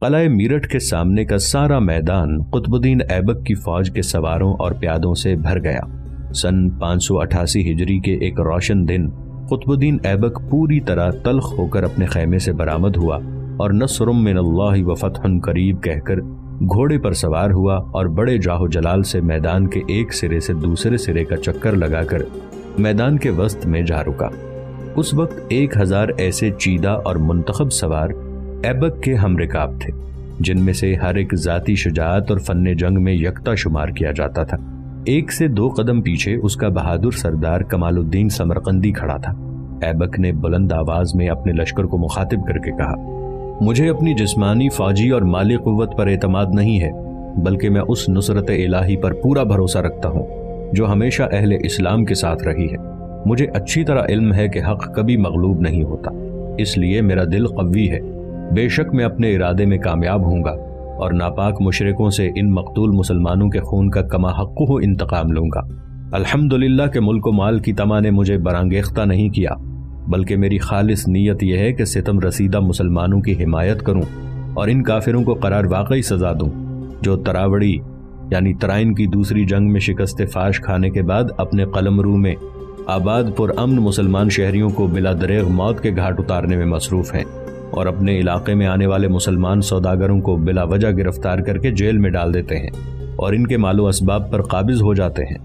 قلعہ میرٹھ کے سامنے کا سارا میدان قطب الدین ایبک کی فوج کے سواروں اور پیادوں سے بھر گیا۔ سن 588 ہجری کے ایک روشن دن قطب الدین ایبک پوری طرح تلخ ہو کر اپنے خیمے سے برآمد ہوا اور نصر من اللہ و فتح قریب کہہ کر گھوڑے پر سوار ہوا اور بڑے جاہ و جلال سے میدان کے ایک سرے سے دوسرے سرے کا چکر لگا کر میدان کے وسط میں جا رکا۔ اس وقت 1000 ایسے چیدہ اور منتخب سوار ایبک کے ہم رکاب تھے، جن میں سے ہر ایک ذاتی شجاعت اور فن جنگ میں یکتا شمار کیا جاتا تھا۔ 1 سے 2 قدم پیچھے اس کا بہادر سردار کمال الدین سمرقندی کھڑا تھا۔ ایبک نے بلند آواز میں اپنے لشکر کو مخاطب کر کے کہا، مجھے اپنی جسمانی، فوجی اور مالی قوت پر اعتماد نہیں ہے، بلکہ میں اس نصرت الہی پر پورا بھروسہ رکھتا ہوں جو ہمیشہ اہل اسلام کے ساتھ رہی ہے۔ مجھے اچھی طرح علم ہے کہ حق کبھی مغلوب نہیں ہوتا، اس لیے میرا دل قوی ہے۔ بے شک میں اپنے ارادے میں کامیاب ہوں گا اور ناپاک مشرکوں سے ان مقتول مسلمانوں کے خون کا کما حقہ انتقام لوں گا۔ الحمدللہ کہ ملک و مال کی طمع نے مجھے برانگیختہ نہیں کیا، بلکہ میری خالص نیت یہ ہے کہ ستم رسیدہ مسلمانوں کی حمایت کروں اور ان کافروں کو قرار واقعی سزا دوں جو تراوڑی یعنی ترائن کی دوسری جنگ میں شکست فاش کھانے کے بعد اپنے قلمرو میں آباد پر امن مسلمان شہریوں کو بلا دریغ موت کے گھاٹ اتارنے میں مصروف ہیں اور اپنے علاقے میں آنے والے مسلمان سوداگروں کو بلا وجہ گرفتار کر کے جیل میں ڈال دیتے ہیں اور ان کے مال و اسباب پر قابض ہو جاتے ہیں۔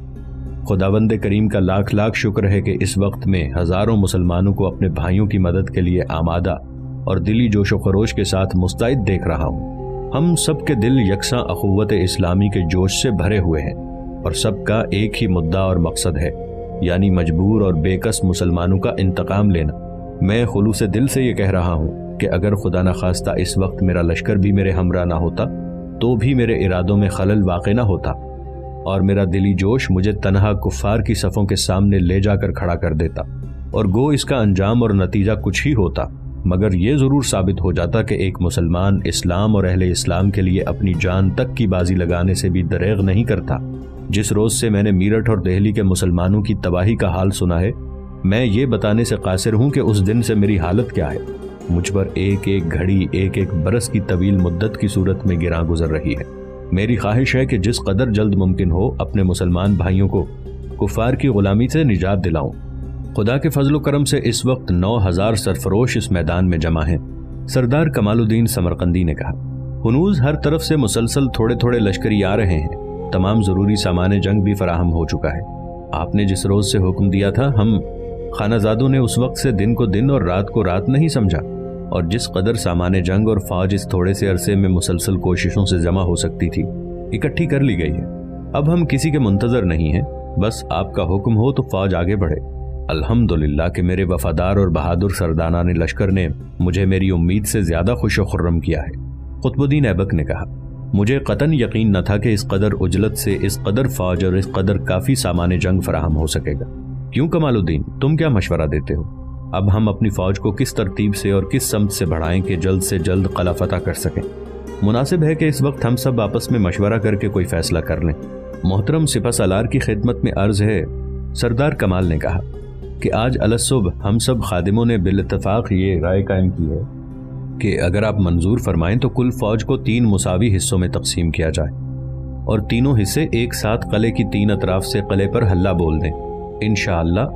خداوند کریم کا لاکھ لاکھ شکر ہے کہ اس وقت میں ہزاروں مسلمانوں کو اپنے بھائیوں کی مدد کے لیے آمادہ اور دلی جوش و خروش کے ساتھ مستعد دیکھ رہا ہوں۔ ہم سب کے دل یکساں اخوت اسلامی کے جوش سے بھرے ہوئے ہیں اور سب کا ایک ہی مدعا اور مقصد ہے، یعنی مجبور اور بے کس مسلمانوں کا انتقام لینا۔ میں خلوص دل سے یہ کہہ رہا ہوں کہ اگر خدا نخواستہ اس وقت میرا لشکر بھی میرے ہمراہ نہ ہوتا تو بھی میرے ارادوں میں خلل واقع نہ ہوتا اور میرا دلی جوش مجھے تنہا کفار کی صفوں کے سامنے لے جا کر کھڑا کر دیتا، اور گو اس کا انجام اور نتیجہ کچھ ہی ہوتا، مگر یہ ضرور ثابت ہو جاتا کہ ایک مسلمان اسلام اور اہل اسلام کے لیے اپنی جان تک کی بازی لگانے سے بھی دریغ نہیں کرتا۔ جس روز سے میں نے میرٹھ اور دہلی کے مسلمانوں کی تباہی کا حال سنا ہے، میں یہ بتانے سے قاصر ہوں کہ اس دن سے میری حالت کیا ہے۔ مجھ پر ایک ایک گھڑی ایک ایک برس کی طویل مدت کی صورت میں گراں گزر رہی ہے۔ میری خواہش ہے کہ جس قدر جلد ممکن ہو اپنے مسلمان بھائیوں کو کفار کی غلامی سے نجات دلاؤں۔ خدا کے فضل و کرم سے اس وقت 9000 سرفروش اس میدان میں جمع ہیں، سردار کمال الدین سمرقندی نے کہا۔ ہنوز ہر طرف سے مسلسل تھوڑے تھوڑے لشکری آ رہے ہیں، تمام ضروری سامان جنگ بھی فراہم ہو چکا ہے۔ آپ نے جس روز سے حکم دیا تھا، ہم خانہ زادوں نے اس وقت سے دن کو دن اور رات کو رات نہیں سمجھا، اور جس قدر سامان جنگ اور فوج اس تھوڑے سے عرصے میں مسلسل کوششوں سے جمع ہو سکتی تھی اکٹھی کر لی گئی ہے۔ اب ہم کسی کے منتظر نہیں ہیں، بس آپ کا حکم ہو تو فوج آگے بڑھے۔ الحمدللہ کہ میرے وفادار اور بہادر سرداران لشکر نے مجھے میری امید سے زیادہ خوش و خرم کیا ہے۔ قطب الدین ایبک نے کہا، مجھے قطعاً یقین نہ تھا کہ اس قدر عجلت سے اس قدر فوج اور اس قدر کافی سامان جنگ فراہم ہو سکے گا۔ کیوں کمال الدین، تم کیا مشورہ دیتے ہو؟ اب ہم اپنی فوج کو کس ترتیب سے اور کس سمت سے بڑھائیں کہ جلد سے جلد قلعہ فتح کر سکیں؟ مناسب ہے کہ اس وقت ہم سب آپس میں مشورہ کر کے کوئی فیصلہ کر لیں۔ محترم سپہ سالار کی خدمت میں عرض ہے، سردار کمال نے کہا، کہ آج الصبح ہم سب خادموں نے بالاتفاق یہ رائے قائم کی ہے کہ اگر آپ منظور فرمائیں تو کل فوج کو 3 مساوی حصوں میں تقسیم کیا جائے اور تینوں حصے ایک ساتھ قلعے کی 3 اطراف سے قلعے پر حلہ بول دیں۔ انشاءاللہ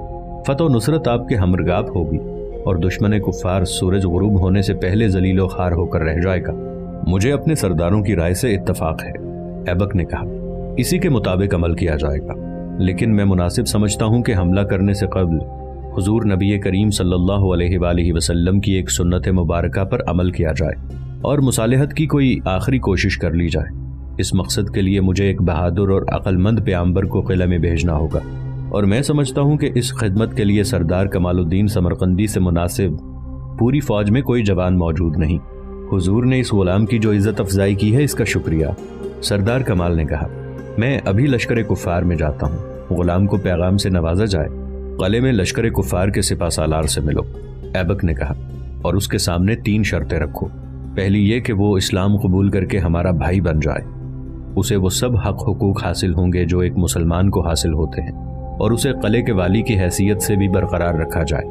فتح و نصرت آپ کے ہمرگاب ہوگی اور دشمن کفار سورج غروب ہونے سے پہلے ذلیل و خوار ہو کر رہ جائے گا۔ مجھے اپنے سرداروں کی رائے سے اتفاق ہے، ایبک نے کہا، اسی کے مطابق عمل کیا جائے گا، لیکن میں مناسب سمجھتا ہوں کہ حملہ کرنے سے قبل حضور نبی کریم صلی اللہ علیہ وآلہ وسلم کی ایک سنت مبارکہ پر عمل کیا جائے اور مصالحت کی کوئی آخری کوشش کر لی جائے۔ اس مقصد کے لیے مجھے ایک بہادر اور عقل مند پیغمبر کو قلعہ میں بھیجنا ہوگا، اور میں سمجھتا ہوں کہ اس خدمت کے لیے سردار کمال الدین سمرقندی سے مناسب پوری فوج میں کوئی جوان موجود نہیں۔ حضور نے اس غلام کی جو عزت افزائی کی ہے اس کا شکریہ۔ سردار کمال نے کہا، میں ابھی لشکر کفار میں جاتا ہوں، غلام کو پیغام سے نوازا جائے، قلعے میں لشکر کفار کے سپہ سالار سے ملو۔ ایبک نے کہا، اور اس کے سامنے 3 شرطیں رکھو۔ پہلی یہ کہ وہ اسلام قبول کر کے ہمارا بھائی بن جائے، اسے وہ سب حق حقوق حاصل ہوں گے جو ایک مسلمان کو حاصل ہوتے ہیں، اور اسے قلعے کے والی کی حیثیت سے بھی برقرار رکھا جائے۔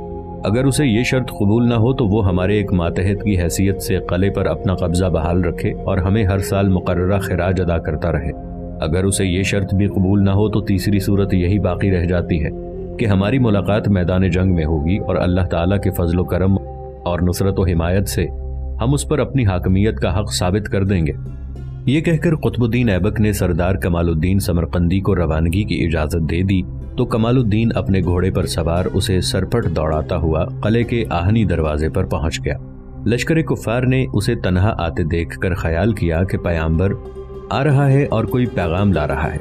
اگر اسے یہ شرط قبول نہ ہو تو وہ ہمارے ایک ماتحت کی حیثیت سے قلعے پر اپنا قبضہ بحال رکھے اور ہمیں ہر سال مقررہ خراج ادا کرتا رہے۔ اگر اسے یہ شرط بھی قبول نہ ہو تو تیسری صورت یہی باقی رہ جاتی ہے کہ ہماری ملاقات میدان جنگ میں ہوگی اور اللہ تعالیٰ کے فضل و کرم اور نصرت و حمایت سے ہم اس پر اپنی حاکمیت کا حق ثابت کر دیں گے۔ یہ کہہ کر قطب الدین ایبک نے سردار کمال الدین سمرقندی کو روانگی کی اجازت دے دی تو کمال الدین اپنے گھوڑے پر سوار اسے سرپٹ دوڑاتا ہوا قلعے کے آہنی دروازے پر پہنچ گیا۔ لشکر کفار نے اسے تنہا آتے دیکھ کر خیال کیا کہ پیغمبر آ رہا ہے اور کوئی پیغام لا رہا ہے،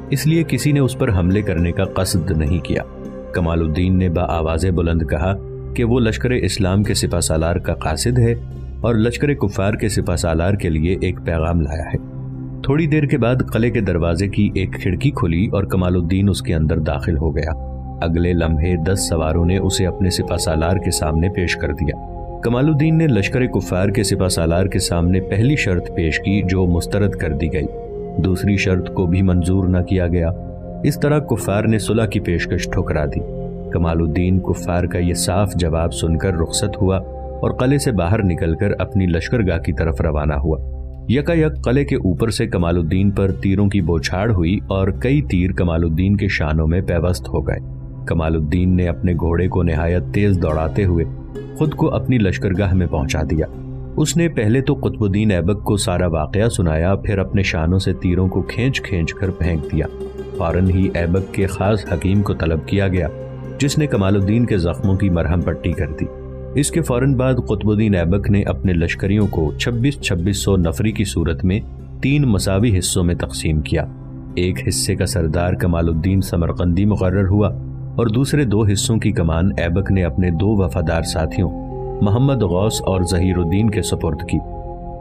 اس لیے کسی نے اس پر حملے کرنے کا قصد نہیں کیا۔ کمال الدین نے بآواز بلند کہا کہ وہ لشکر اسلام کے سپہ سالار کا قاصد ہے اور لشکر کفار کے سپہ سالار کے لیے ایک پیغام لایا ہے۔ تھوڑی دیر کے بعد قلعے کے دروازے کی ایک کھڑکی کھلی اور کمال الدین اس کے اندر داخل ہو گیا۔ اگلے لمحے 10 سواروں نے اسے اپنے سپہ سالار کے سامنے پیش کر دیا۔ کمال الدین نے لشکر کفار کے سپہ سالار کے سامنے پہلی شرط پیش کی جو مسترد کر دی گئی، دوسری شرط کو بھی منظور نہ کیا گیا۔ اس طرح کفار نے صلح کی پیشکش ٹھکرا دی۔ کمال الدین کفار کا یہ صاف جواب سن کر رخصت ہوا اور قلعے سے باہر نکل کر اپنی لشکرگاہ کی طرف روانہ ہوا۔ یکایک قلعے کے اوپر سے کمال الدین پر تیروں کی بوچھاڑ ہوئی اور کئی تیر کمال الدین کے شانوں میں پیوست ہو گئے۔ کمال الدین نے اپنے گھوڑے کو نہایت تیز دوڑاتے ہوئے خود کو اپنی لشکرگاہ میں پہنچا دیا۔ اس نے پہلے تو قطب الدین ایبک کو سارا واقعہ سنایا، پھر اپنے شانوں سے تیروں کو کھینچ کر پھینک دیا۔ فوراً ہی ایبک کے خاص حکیم کو طلب کیا گیا جس نے کمال الدین کے زخموں کی مرہم پٹی کر دی۔ اس کے فوراً بعد قطب الدین ایبک نے اپنے لشکریوں کو 2600 نفری کی صورت میں 3 مساوی حصوں میں تقسیم کیا۔ ایک حصے کا سردار کمال الدین سمرقندی مقرر ہوا اور دوسرے 2 حصوں کی کمان ایبک نے اپنے 2 وفادار ساتھیوں محمد غوث اور ظہیر الدین کے سپرد کی۔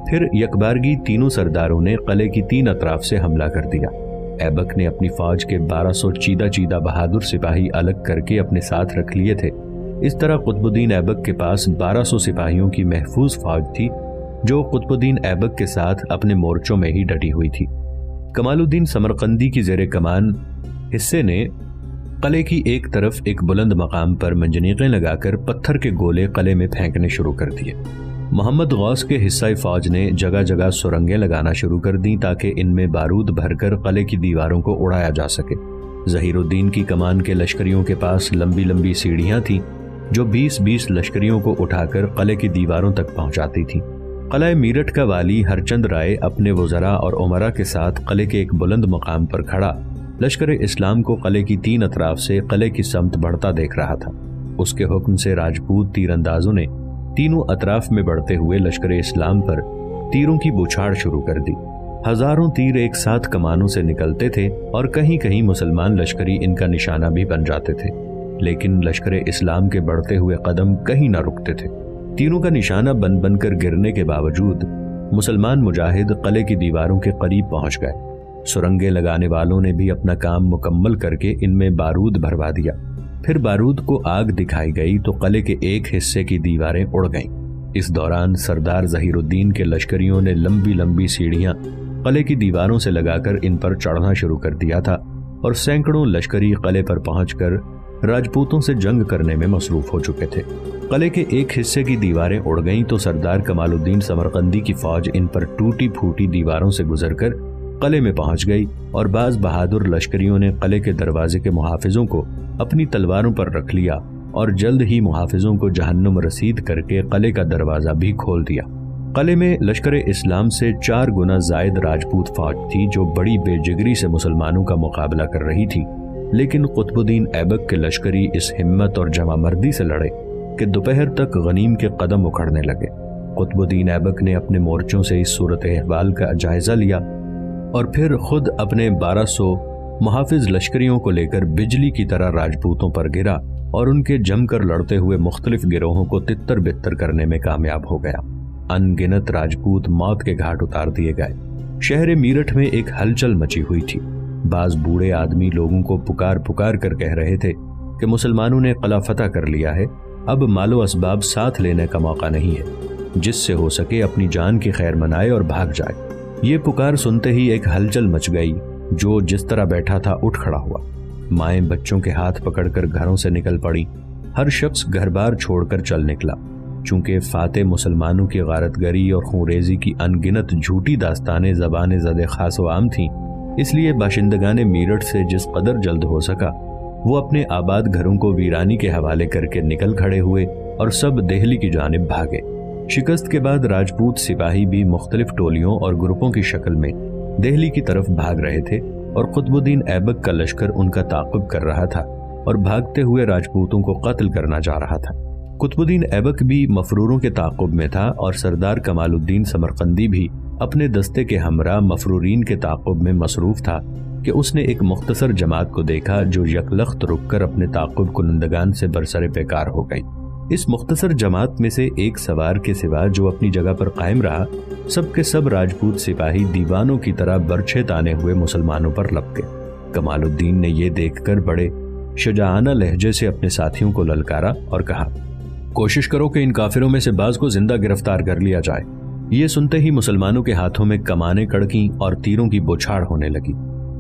پھر یکبارگی تینوں سرداروں نے قلعے کی 3 اطراف سے حملہ کر دیا۔ ایبک نے اپنی فوج کے 1200 چیدہ بہادر سپاہی الگ کر کے اپنے ساتھ رکھ لیے تھے۔ اس طرح قطب الدین ایبک کے پاس 1200 سپاہیوں کی محفوظ فوج تھی جو قطب الدین ایبک کے ساتھ اپنے مورچوں میں ہی ڈٹی ہوئی تھی۔ کمال الدین سمرقندی کی زیر کمان حصے نے قلعے کی ایک طرف ایک بلند مقام پر منجنیقیں لگا کر پتھر کے گولے قلعے میں پھینکنے شروع کر دیے۔ محمد غوث کے حصہ فوج نے جگہ جگہ سرنگیں لگانا شروع کر دیں تاکہ ان میں بارود بھر کر قلعے کی دیواروں کو اڑایا جا سکے۔ ظہیر الدین کی کمان کے لشکریوں کے پاس لمبی سیڑھیاں تھیں جو 20 لشکریوں کو اٹھا کر قلعے کی دیواروں تک پہنچاتی تھیں۔ قلعہ میرٹھ کا والی ہرچند رائے اپنے وزراء اور امراء کے ساتھ قلعے کے ایک بلند مقام پر کھڑا لشکر اسلام کو قلعے کی 3 اطراف سے قلعے کی سمت بڑھتا دیکھ رہا تھا۔ اس کے حکم سے راجپوت تیر اندازوں نے تینوں اطراف میں بڑھتے ہوئے لشکر اسلام پر تیروں کی بوچھاڑ شروع کر دی۔ ہزاروں تیر ایک ساتھ کمانوں سے نکلتے تھے اور کہیں مسلمان لشکری ان کا نشانہ بھی بن جاتے تھے، لیکن لشکر اسلام کے بڑھتے ہوئے قدم کہیں نہ رکتے تھے۔ تیروں کا نشانہ بن کر گرنے کے باوجود مسلمان مجاہد قلعے کی دیواروں کے قریب پہنچ گئے۔ سرنگیں لگانے والوں نے بھی اپنا کام مکمل کر کے ان میں بارود بھروا دیا۔ پھر بارود کو آگ دکھائی گئی تو قلعے کے ایک حصے کی دیواریں اڑ گئیں۔ اس دوران سردار ظہیر الدین کے لشکریوں نے لمبی سیڑھیاں قلعے کی دیواروں سے لگا کر ان پر چڑھنا شروع کر دیا تھا اور سینکڑوں لشکری قلعے پر پہنچ کر راجپوتوں سے جنگ کرنے میں مصروف ہو چکے تھے۔ قلعے کے ایک حصے کی دیواریں اڑ گئیں تو سردار کمال الدین سمرقندی کی فوج ان پر ٹوٹی پھوٹی دیواروں سے گزر کر قلعے میں پہنچ گئی اور بعض بہادر لشکریوں نے قلعے کے دروازے کے محافظوں کو اپنی تلواروں پر رکھ لیا اور جلد ہی محافظوں کو جہنم رسید کر کے قلعے کا دروازہ بھی کھول دیا۔ قلعے میں لشکر اسلام سے 4 گنا زائد راجپوت فوج تھی جو بڑی بے جگری سے مسلمانوں کا مقابلہ کر رہی تھی، لیکن قطب الدین ایبک کے لشکری اس ہمت اور جمع مردی سے لڑے کہ دوپہر تک غنیم کے قدم اکھڑنے لگے۔ قطب الدین ایبک نے اپنے مورچوں سے اس صورت احوال کا جائزہ لیا اور پھر خود اپنے 1200 محافظ لشکریوں کو لے کر بجلی کی طرح راجپوتوں پر گرا اور ان کے جم کر لڑتے ہوئے مختلف گروہوں کو تتر بتر کرنے میں کامیاب ہو گیا۔ ان گنت راجپوت موت کے گھاٹ اتار دیے گئے۔ شہر میرٹھ میں ایک ہلچل مچی ہوئی تھی۔ بعض بوڑھے آدمی لوگوں کو پکار کر کہہ رہے تھے کہ مسلمانوں نے قلعہ فتح کر لیا ہے، اب مال و اسباب ساتھ لینے کا موقع نہیں ہے، جس سے ہو سکے اپنی جان کی خیر منائے اور بھاگ جائے۔ یہ پکار سنتے ہی ایک ہلچل مچ گئی، جو جس طرح بیٹھا تھا اٹھ کھڑا ہوا۔ مائیں بچوں کے ہاتھ پکڑ کر گھروں سے نکل پڑی، ہر شخص گھر بار چھوڑ کر چل نکلا۔ چونکہ فاتح مسلمانوں کی غارت گری اور خونریزی کی انگنت جھوٹی داستانیں زبان زد خاص و عام تھیں، اس لیے باشندگان میرٹھ سے جس قدر جلد ہو سکا وہ اپنے آباد گھروں کو ویرانی کے حوالے کر کے نکل کھڑے ہوئے اور سب دہلی کی جانب بھاگے۔ شکست کے بعد راجپوت سپاہی بھی مختلف ٹولیوں اور گروپوں کی شکل میں دہلی کی طرف بھاگ رہے تھے، اور قطب الدین ایبک کا لشکر ان کا تعاقب کر رہا تھا اور بھاگتے ہوئے راجپوتوں کو قتل کرنا چاہ رہا تھا۔ قطب الدین ایبک بھی مفروروں کے تعاقب میں تھا، اور سردار کمال الدین سمرقندی بھی اپنے دستے کے ہمراہ مفرورین کے تعاقب میں مصروف تھا کہ اس نے ایک مختصر جماعت کو دیکھا جو یکلخت رک کر اپنے تعاقب کنندگان سے برسر پیکار ہو گئی۔ اس مختصر جماعت میں سے ایک سوار کے سوا جو اپنی جگہ پر قائم رہا، سب کے سب راجپوت سپاہی دیوانوں کی طرح برچھے تانے ہوئے مسلمانوں پر لپ گئے۔ کمال الدین نے یہ دیکھ کر بڑے شجاعانہ لہجے سے اپنے ساتھیوں کو للکارا اور کہا، کوشش کرو کہ ان کافروں میں سے بعض کو زندہ گرفتار کر لیا جائے۔ یہ سنتے ہی مسلمانوں کے ہاتھوں میں کمانیں کڑکیں اور تیروں کی بوچھاڑ ہونے لگی۔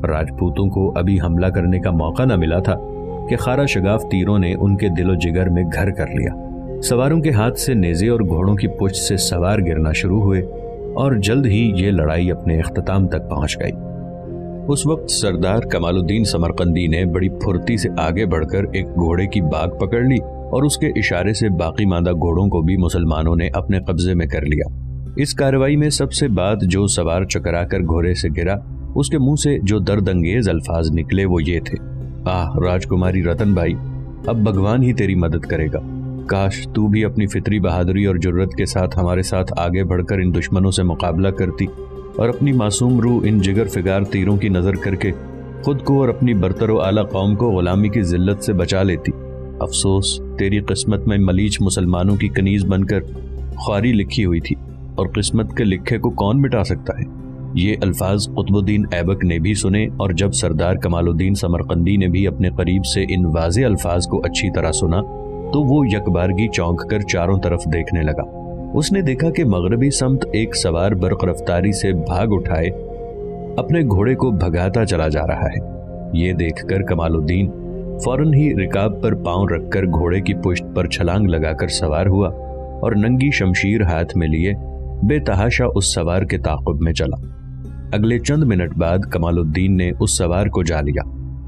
راجپوتوں کو ابھی حملہ کرنے کا موقع نہ ملا تھا کہ خارا شگاف تیروں نے ان کے دل و جگر میں گھر کر لیا۔ سواروں کے ہاتھ سے نیزے اور گھوڑوں کی پشت سے سوار گرنا شروع ہوئے، اور جلد ہی یہ لڑائی اپنے اختتام تک پہنچ گئی۔ اس وقت سردار کمال الدین سمرقندی نے بڑی پھرتی سے آگے بڑھ کر ایک گھوڑے کی باگ پکڑ لی، اور اس کے اشارے سے باقی ماندہ گھوڑوں کو بھی مسلمانوں نے اپنے قبضے میں کر لیا۔ اس کارروائی میں سب سے بعد جو سوار چکرا کر گھوڑے سے گرا، اس کے منہ سے جو درد انگیز الفاظ نکلے وہ یہ تھے، آہ راجکماری رتن بھائی، اب بھگوان ہی تیری مدد کرے گا۔ کاش تو بھی اپنی فطری بہادری اور جرت کے ساتھ ہمارے ساتھ آگے بڑھ کر ان دشمنوں سے مقابلہ کرتی، اور اپنی معصوم روح ان جگر فگار تیروں کی نظر کر کے خود کو اور اپنی برتر و اعلیٰ قوم کو غلامی کی ذلت سے بچا لیتی۔ افسوس تیری قسمت میں ملیچ مسلمانوں کی کنیز بن کر خواری لکھی ہوئی تھی، اور قسمت کے لکھے کو کون مٹا سکتا ہے۔ یہ الفاظ قطب الدین ایبک نے بھی سنے، اور جب سردار کمال الدین سمرقندی نے بھی اپنے قریب سے ان واضح الفاظ کو اچھی طرح سنا تو وہ یکبارگی چونک کر چاروں طرف دیکھنے لگا۔ اس نے دیکھا کہ مغربی سمت ایک سوار برق رفتاری سے بھاگ اٹھائے اپنے گھوڑے کو بھگاتا چلا جا رہا ہے۔ یہ دیکھ کر کمال الدین فوراً ہی رکاب پر پاؤں رکھ کر گھوڑے کی پشت پر چھلانگ لگا کر سوار ہوا، اور ننگی شمشیر ہاتھ میں لیے بے تحاشا اس سوار کے تعاقب میں چلا۔ اگلے چند منٹ بعد کمال الدین نے اس سوار کو جا لیا۔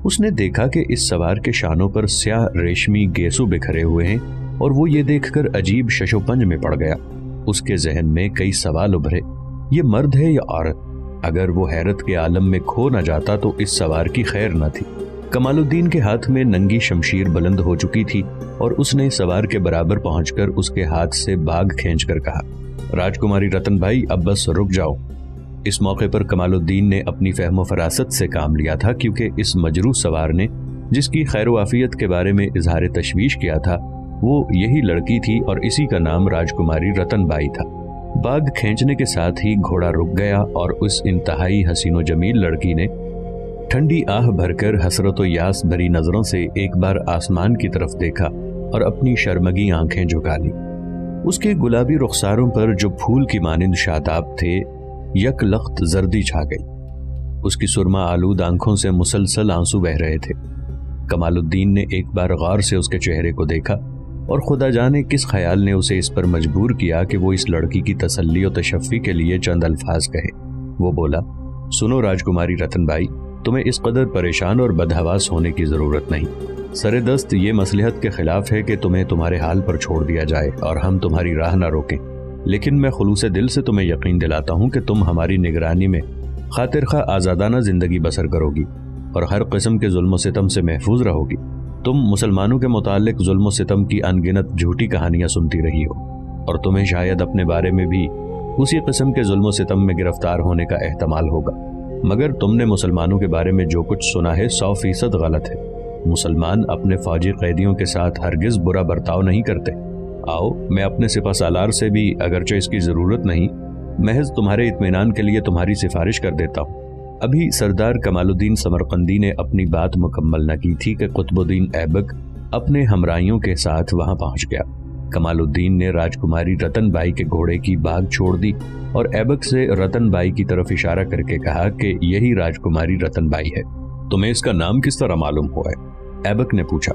اس نے دیکھا کہ اس سوار کے شانوں پر سیاہ ریشمی گیسو بکھرے ہوئے ہیں، اور وہ یہ دیکھ کر عجیب شش و پنج میں پڑ گیا۔ اس کے ذہن میں کئی سوال ابھرے، یہ مرد ہے یا عورت؟ اگر وہ حیرت کے عالم میں کھو نہ جاتا تو اس سوار کی خیر نہ تھی۔ کمال الدین کے ہاتھ میں ننگی شمشیر بلند ہو چکی تھی، اور اس نے سوار کے برابر پہنچ کر اس کے ہاتھ سے باگ کھینچ کر کہا، راجکماری رتن بھائی اب بس رک جاؤ۔ اس موقع پر کمال الدین نے اپنی فہم و فراست سے کام لیا تھا، کیونکہ اس مجروح سوار نے جس کی خیر و عافیت کے بارے میں اظہار تشویش کیا تھا وہ یہی لڑکی تھی، اور اسی کا نام راجکماری رتن بائی تھا۔ باگ کھینچنے کے ساتھ ہی گھوڑا رک گیا، اور اس انتہائی حسین و جمیل لڑکی نے ٹھنڈی آہ بھر کر حسرت و یاس بھری نظروں سے ایک بار آسمان کی طرف دیکھا اور اپنی شرمگی آنکھیں جھکا لی۔ اس کے گلابی رخساروں پر جو پھول کی مانند شاداب تھے، یک لخت زردی چھا گئی۔ اس کی سرما آلود آنکھوں سے مسلسل آنسو بہ رہے تھے۔ کمال الدین نے ایک بار غور سے اس کے چہرے کو دیکھا، اور خدا جانے کس خیال نے اسے اس پر مجبور کیا کہ وہ اس لڑکی کی تسلی و تشفی کے لیے چند الفاظ کہے۔ وہ بولا، سنو راجکماری رتن بھائی، تمہیں اس قدر پریشان اور بدحواس ہونے کی ضرورت نہیں۔ سر دست یہ مصلحت کے خلاف ہے کہ تمہیں تمہارے حال پر چھوڑ دیا جائے اور ہم تمہاری راہ نہ روکیں، لیکن میں خلوص دل سے تمہیں یقین دلاتا ہوں کہ تم ہماری نگرانی میں خاطر خواہ آزادانہ زندگی بسر کرو گی اور ہر قسم کے ظلم و ستم سے محفوظ رہو گی۔ تم مسلمانوں کے متعلق ظلم و ستم کی انگنت جھوٹی کہانیاں سنتی رہی ہو، اور تمہیں شاید اپنے بارے میں بھی اسی قسم کے ظلم و ستم میں گرفتار ہونے کا احتمال ہوگا، مگر تم نے مسلمانوں کے بارے میں جو کچھ سنا ہے 100% غلط ہے۔ مسلمان اپنے فوجی قیدیوں کے ساتھ ہرگز برا برتاؤ نہیں کرتے۔ آؤ، میں اپنے سپہ سالار سے بھی، اگرچہ اس کی ضرورت نہیں، محض تمہارے اطمینان کے لیے تمہاری سفارش کر دیتا ہوں۔ ابھی سردار کمال الدین سمرقندی نے اپنی بات مکمل نہ کی تھی کہ قطب الدین ایبک اپنے ہمراہیوں کے ساتھ وہاں پہنچ گیا۔ کمال الدین نے راجکماری رتن بائی کے گھوڑے کی باگ چھوڑ دی اور ایبک سے رتن بائی کی طرف اشارہ کر کے کہا کہ یہی راجکماری رتن بائی ہے۔ تمہیں اس کا نام کس طرح معلوم ہوا ہے؟ ایبک نے پوچھا۔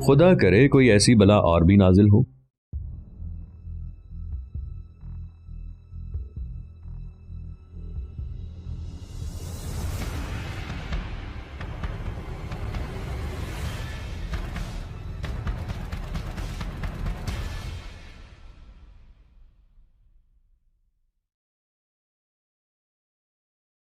خدا کرے کوئی ایسی بلا اور بھی نازل ہو